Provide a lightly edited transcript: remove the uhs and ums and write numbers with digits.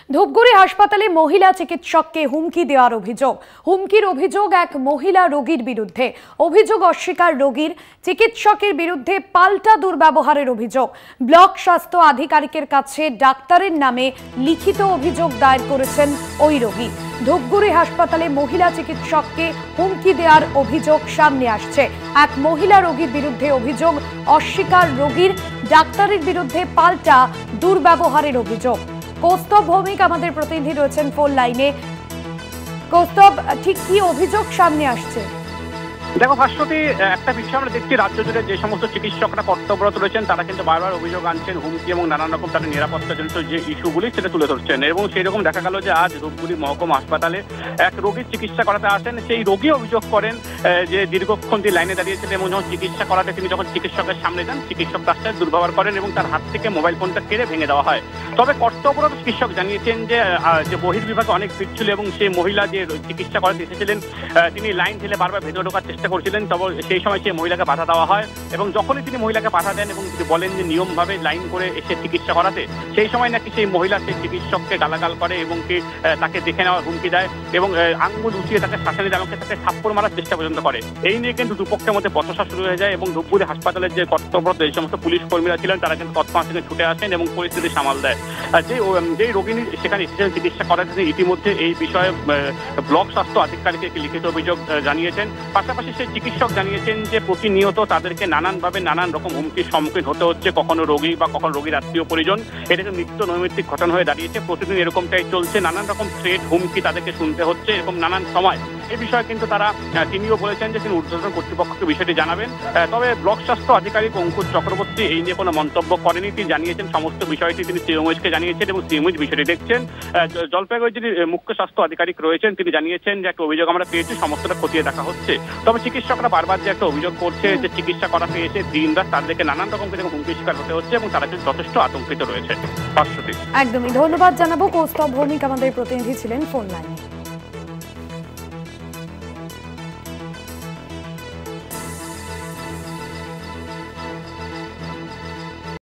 ধূপগুড়ি হাসপাতালে মহিলা চিকিৎসককে হুমকি দেওয়ার অভিযোগ। হুমকির অভিযোগ এক মহিলা রোগীর বিরুদ্ধে। অভিযোগ অস্বীকার রোগীর। চিকিৎসকের বিরুদ্ধে পাল্টা দুর্ব্যবহারের অভিযোগ। ব্লক স্বাস্থ্য আধিকারিকের কাছে ডাক্তারের নামে লিখিত অভিযোগ দায়ের করেছেন ওই রোগী। ধূপগুড়ি হাসপাতালে মহিলা চিকিৎসককে হুমকি দেওয়ার অভিযোগ সামনে আসছে। এক মহিলা রোগীর বিরুদ্ধে অভিযোগ অস্বীকার রোগীর। ডাক্তারের বিরুদ্ধে পাল্টা দুর্ব্যবহারের অভিযোগ। কৌস্তব ভৌমিক আমাদের প্রতিনিধি রয়েছেন ফোন লাইনে। কৌস্তব, ঠিক কি অভিযোগ সামনে আসছে? দেখো ভাস্বতী, একটা বিষয় আমরা দেখছি রাজ্য জুড়ে যে সমস্ত চিকিৎসকরা কর্তব্যরত রয়েছেন তারা কিন্তু বারবার অভিযোগ আনছেন, হুমকি এবং নানান রকম তাদের নিরাপত্তাজনিত যে ইস্যুগুলি সেটা তুলে ধরছেন। এবং সেই রকম দেখা গেল যে আজ ধূপগুড়ি মহকুমা হাসপাতালে এক রোগীর চিকিৎসা করাতে আসেন। সেই রোগী অভিযোগ করেন যে দীর্ঘক্ষণ তিনি লাইনে দাঁড়িয়েছিলেন এবং যখন চিকিৎসা করাতে তিনি যখন চিকিৎসকের সামনে যান, চিকিৎসক তার সাথে দুর্ব্যবহার করেন এবং তার হাত থেকে মোবাইল ফোনটা কেড়ে ভেঙে দেওয়া হয়। তবে কর্তব্যরত চিকিৎসক জানিয়েছেন যে বহির্বিভাগে অনেক ভিড় ছিল এবং সেই মহিলা যে চিকিৎসা করাতে এসেছিলেন তিনি লাইন ঠেলে বারবার ভেতরে ঢোকার চেষ্টা করছিলেন। তবে সেই সময় সেই মহিলাকে বাধা দেওয়া হয় এবং যখনই তিনি মহিলাকে বাধা দেন এবং তিনি বলেন যে নিয়মভাবে লাইন করে এসে চিকিৎসা করাতে, সেই সময় নাকি সেই মহিলা সেই চিকিৎসককে গালাগাল করে এবং তাকে দেখে নেওয়ার হুমকি দেয় এবং আঙ্গুল উঠিয়ে তাকে শাসানি দেয়, তাকে থাপ্পড় মারার চেষ্টা পর্যন্ত করে। এই নিয়ে কিন্তু দুপক্ষের মধ্যে বচসা শুরু হয়ে যায় এবং ধূপগুড়ি হাসপাতালের যে কর্তব্যরত এই সমস্ত পুলিশ কর্মীরা ছিলেন তারা কিন্তু তৎক্ষণাৎ থেকে ছুটে আসেন এবং পরিস্থিতি সামাল দেয়। যে রোগিনী সেখানে এসেছিলেন চিকিৎসা করাতে, ইতিমধ্যে এই বিষয়ে ব্লক স্বাস্থ্য আধিকারিককে একটি লিখিত অভিযোগ জানিয়েছেন। পাশাপাশি সেই চিকিৎসক জানিয়েছেন যে প্রতিনিয়ত তাদেরকে নানানভাবে নানান রকম হুমকির সম্মুখীন হতে হচ্ছে, কখনো রোগী বা কখনো রোগীর আত্মীয় পরিজন। এটা কিন্তু নিত্য নৈমিত্তিক ঘটনা হয়ে দাঁড়িয়েছে, প্রতিদিন এরকমটাই চলছে। নানান রকম থ্রেট, হুমকি তাদেরকে শুনতে হচ্ছে এরকম নানান সময়। এই বিষয়ে কিন্তু তিনিও বলেছেন যে তিনি ঊর্ধ্বতন কর্তৃপক্ষকে বিষয়টি জানাবেন। তবে ব্লক স্বাস্থ্য আধিকারিক অঙ্কুর চক্রবর্তী এই নিয়ে কোনো মন্তব্য করেনি। তিনি জানিয়েছেন সমস্ত বিষয়টি তিনি সিএমওইচকে জানিয়েছেন এবং সিএমওইচ বিষয়টি দেখছেন। জলপাইগুড়ির যিনি মুখ্য স্বাস্থ্য আধিকারিক রয়েছেন তিনি জানিয়েছেন যে একটা অভিযোগ আমরা পেয়েছি, সমস্তটা খতিয়ে দেখা হচ্ছে। তবে চিকিৎসকরা বারবার যে একটা অভিযোগ করছে যে চিকিৎসা করাতে এসে দিনরাত তাদেরকে নানান রকম হুমকির শিকার হতে হচ্ছে এবং তারা কিন্তু যথেষ্ট আতঙ্কিত রয়েছে। একদমই ধন্যবাদ জানাবো। কৌস্তব ভৌমিক আমাদের প্রতিনিধি ছিলেন ফোন লাইনে।